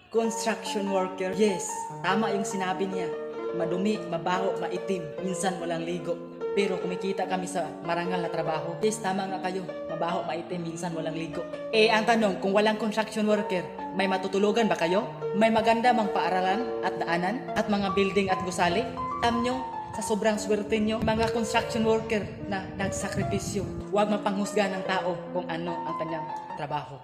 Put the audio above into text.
Construction worker. Yes, tama yung sinabi niya. Madumi, mabaho, maitim, minsan walang ligo. Pero kumikita kami sa marangal na trabaho. Yes, tama nga kayo. Mabaho, maitim, minsan walang ligo. Ang tanong, kung walang construction worker, may matutulugan ba kayo? May maganda mang paaralan at daanan? At mga building at gusali? Alam nyo, sa sobrang swerte nyo, mga construction worker na nagsakripisyo, huwag mapanghusga ng tao kung ano ang kanyang trabaho.